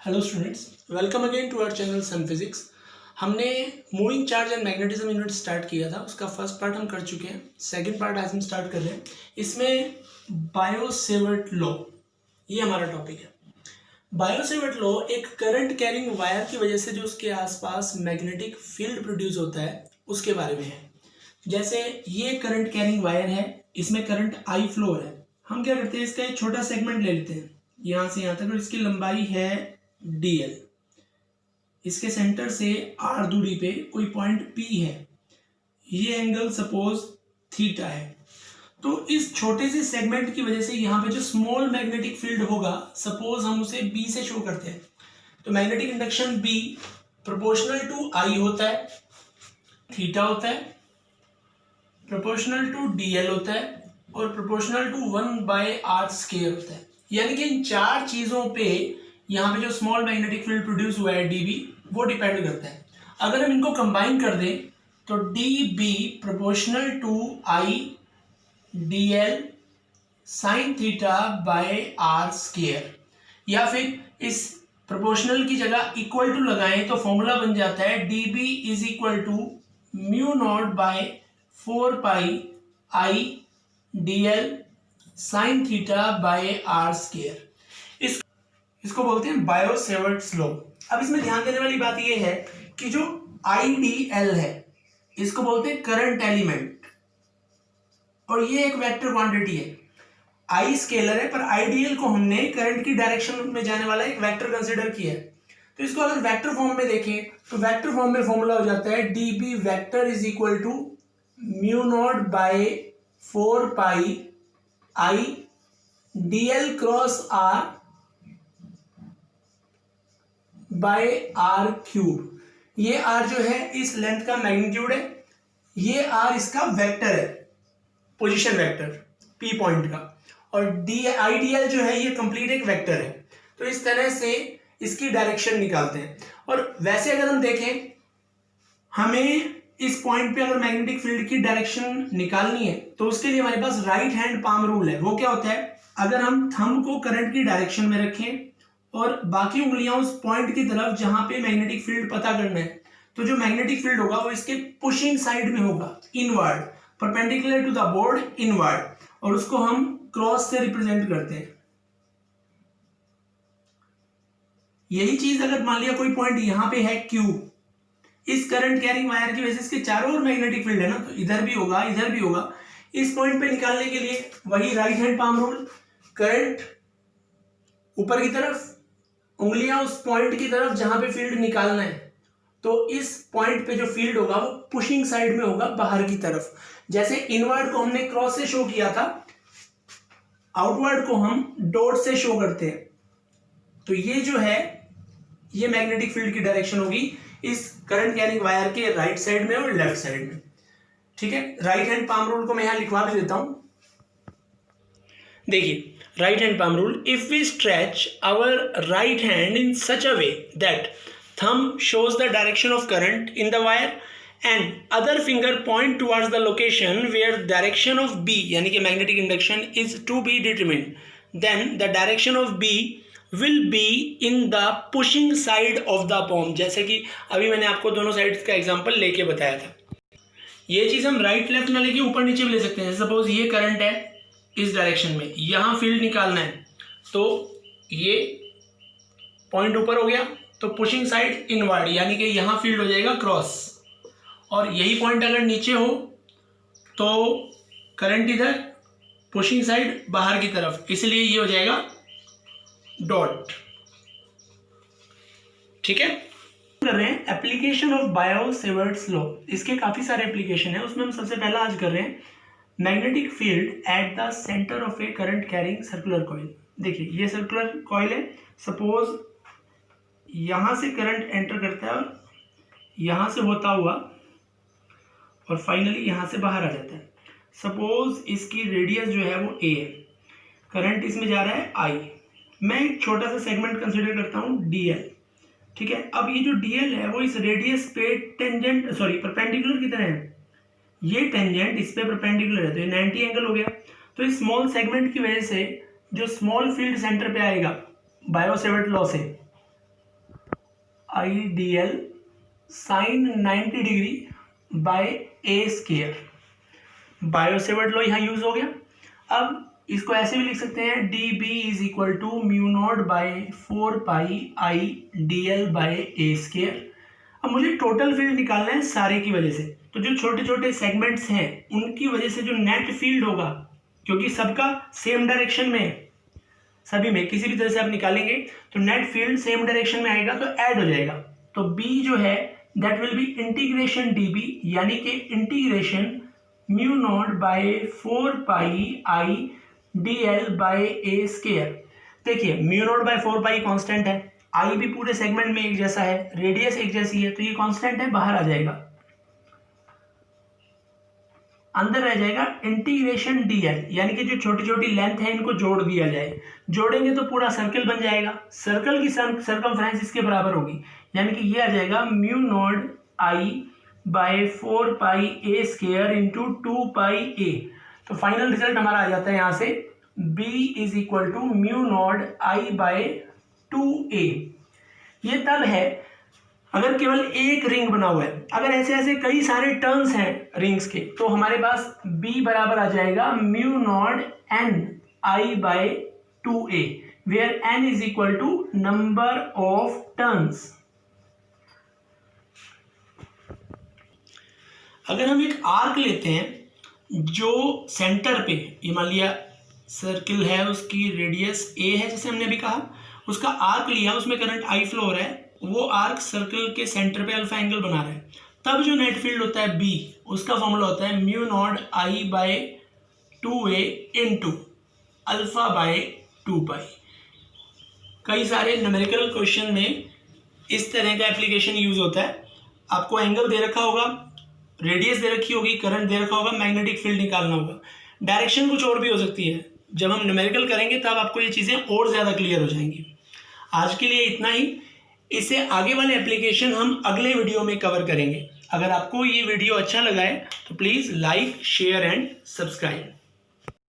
Hello students, welcome again to our channel sun physics. हमने moving charge and magnetism unit start किया था, उसका first part हम कर चुके हैं। सेकंड पार्ट आज हम स्टार्ट कर रहे हैं। इसमें बायो-सेवर्ट लॉ, ये हमारा टॉपिक है। बायो-सेवर्ट लॉ एक करंट कैरिंग वायर की वजह से जो उसके आसपास मैग्नेटिक फील्ड प्रोड्यूस होता है उसके बारे में है। जैसे ये करंट कैरिंग वायर है, इसमें करंट आई फ्लो है। हम क्या करते हैं, इसका एक छोटा सेगमेंट ले लेते हैं यहाँ से यहाँ तक, और इसकी लंबाई है dl। इसके सेंटर से r दूरी पे कोई पॉइंट P है, ये एंगल सपोज थीटा है। तो इस छोटे से सेगमेंट की वजह से यहाँ पे जो स्मॉल मैग्नेटिक फील्ड होगा, सपोज हम उसे B से शो करते हैं, तो magnetic induction B proportional to I होता है, थीटा होता है, प्रोपोर्शनल टू dl होता है और प्रोपोर्शनल टू 1/r² होता है। यानी कि इन चार चीजों पे यहाँ पे जो स्मॉल मैग्नेटिक फील्ड प्रोड्यूस हुआ है dB, वो डिपेंड करता है। अगर हम इनको कंबाइन कर दें तो dB proportional to I dl sine theta by r², या फिर इस प्रोपोर्शनल की जगह इक्वल टू लगाएं तो फॉर्मूला बन जाता है dB is equal to μ0 by 4 I dl sine theta by r²। इसको बोलते हैं बायो-सेवर्ट्स लॉ। अब इसमें ध्यान देने वाली बात यह है कि जो IDL है, इसको बोलते हैं करंट एलिमेंट, और ये एक वेक्टर क्वांटिटी है। I स्केलर है, पर IDL को हमने करंट की डायरेक्शन में जाने वाला एक वेक्टर कंसीडर किया है। तो इसको अगर वेक्टर फॉर्म में देखें तो वेक्टर फॉर्म में फॉर्मूला हो जाता है dB vector is equal to μ0 by 4 I dl cross r by r³। ये r जो है इस लेंथ का मैग्नीट्यूड है, ये r इसका वेक्टर है, पोजीशन वेक्टर p पॉइंट का, और IDL जो है ये कंप्लीट एक वेक्टर है। तो इस तरह से इसकी डायरेक्शन निकालते हैं। और वैसे अगर हम देखें, हमें इस पॉइंट पे अगर मैग्नेटिक फील्ड की डायरेक्शन निकालनी है तो उसके लिए हमारे पास राइट हैंड पाम रूल है। वो क्या होता है, अगर हम थंब को करंट की डायरेक्शन में रखें और बाकी उंगलियां उस पॉइंट की तरफ जहां पे मैग्नेटिक फील्ड पता करना है, तो जो मैग्नेटिक फील्ड होगा वो इसके पुशिंग साइड में होगा, inward, perpendicular to the board, inward, और उसको हम क्रॉस से रिप्रेजेंट करते हैं। यही चीज अगर मान लिया कोई पॉइंट यहां पे है Q, इस करंट कैरिंग वायर की वजह से इसके चारों ओर मैग्नेटिक फील्ड है ना, तो इधर भी होगा, इधर भी होगा। इस पॉइंट पे निकालने के लिए वही right hand palm rule, current ऊपर की तरफ, उंगलियां उस पॉइंट की तरफ जहां पे फील्ड निकालना है। तो इस पॉइंट पे जो फील्ड होगा वो पुशिंग साइड में होगा, बाहर की तरफ। जैसे इनवर्ड को हमने क्रॉस से शो किया था, आउटवर्ड को हम डॉट से शो करते हैं। तो ये जो है ये मैग्नेटिक फील्ड की डायरेक्शन होगी इस करंट कैरिंग वायर के राइट साइड में और लेफ्ट साइड में। ठीक है, राइट हैंड पाम रूल को मैं यहां लिखवा भी देता हूं। देखिए, right hand palm rule, if we stretch our right hand in such a way that thumb shows the direction of current in the wire and other finger point towards the location where direction of B, यानी कि magnetic induction, is to be determined, then the direction of B will be in the pushing side of the palm। जैसे कि अभी मैंने आपको दोनों sides का example लेके बताया था। ये चीज हम राइट लेफ्ट ना लेके ऊपर नीचे भी ले सकते हैं। सपोज ये करंट है इस डायरेक्शन में, यहाँ फील्ड निकालना है, तो ये पॉइंट ऊपर हो गया, तो पुशिंग साइड इनवर्ड, यानी कि यहाँ फील्ड हो जाएगा क्रॉस, और यही पॉइंट अगर नीचे हो तो करंट इधर, पुशिंग साइड बाहर की तरफ, इसलिए ये हो जाएगा डॉट। ठीक है, कर रहे हैं एप्लीकेशन ऑफ बायो-सेवर्ट्स लॉ। इसके काफी सारे एप्लीकेशन है, उसमें हम सबसे पहला आज कर रहे हैं magnetic field at the centre of A current carrying circular coil. देखिए, ये सर्कुलर कॉइल है, सपोज यहां से करंट एंटर करता है और यहां से होता हुआ और फाइनली यहां से बाहर आ जाता है। सपोज इसकी रेडियस जो है वो A है, करंट इसमें जा रहा है I, मैं एक छोटा सा सेगमेंट कंसीडर करता हूं dl। ठीक है, अब ये जो dl है वो इस रेडियस पे टेंजेंट परपेंडिकुलर की तरह है, ये टेंजेंट इस पे परपेंडिकुलर है, तो ये 90 एंगल हो गया। तो इस स्मॉल सेगमेंट की वजह से जो स्मॉल फील्ड सेंटर पे आएगा बायो-सेवर्ट लॉ से, IDL sin 90 degree by a square. Biot Savart law यहाँ यूज हो गया। अब इसको ऐसे भी लिख सकते हैं D B is equal to mu not by 4 pi I D L by A square. अब मुझे टोटल फील्ड निकालना है सारे की वजह से, तो जो छोटे छोटे सेगमेंट्स हैं उनकी वजह से जो नेट फील्ड होगा, क्योंकि सबका सेम डायरेक्शन में है, सभी में किसी भी तरह से आप निकालेंगे तो नेट फील्ड सेम डायरेक्शन में आएगा तो ऐड हो जाएगा। तो बी जो है that will be integration D B, यानी कि integration mu not by 4 pi I D L by A square. देखिए mu not by 4 pi constant है, आई भी पूरे सेगमेंट में एक जैसा है, रेडियस एक जैसी है, तो ये कांस्टेंट है, बाहर आ जाएगा, अंदर रह जाएगा इंटीग्रेशन डीएल, यानी कि जो छोटी छोटी लेंथ है इनको जोड़ दिया जाए। जोड़ेंगे तो पूरा सर्कल बन जाएगा, सर्कल की सर्कमफ्रेंस इसके बराबर होगी, यानी कि ये आ जाएगा mu naught I bye 4 pi A square into 2 पाई ए। तो फाइनल रिजल्ट हमारा आ जाता है यहाँ से b is equal to mu naught I by 2a। ये तब है अगर केवल एक रिंग बना हुआ है। अगर ऐसे ऐसे कई सारे टर्न्स हैं रिंग्स के, तो हमारे पास b बराबर आ जाएगा mu naught n I by 2a, where n is equal to number of turns. अगर हम एक आर्क लेते हैं जो सेंटर पे, ये मान लिया सर्किल है, उसकी रेडियस a है जैसे हमने अभी कहा, उसका आर्क लिया, उसमें करंट I फ्लो हो रहा है, वो आर्क सर्कल के सेंटर पे अल्फा एंगल बना रहा है, तब जो नेट फील्ड होता है B, उसका फॉर्मूला होता है mu naught I by 2a into alpha by 2 pi. कई सारे न्यूमेरिकल क्वेश्चन में इस तरह का एप्लीकेशन यूज होता है। आपको एंगल दे रखा होगा, रेडियस दे रखी होगी, करंट दे रखा होगा, मैग्नेटिक फील्ड निकालना होगा, डायरेक्शन कुछ और भी हो सकती है। जब हम न्यूमेरिकल करेंगे तब आपको ये चीज़ें और ज़्यादा क्लियर हो जाएंगी। आज के लिए इतना ही, इससे आगे वाले एप्लीकेशन हम अगले वीडियो में कवर करेंगे। अगर आपको ये वीडियो अच्छा लगा है तो please like, share and subscribe.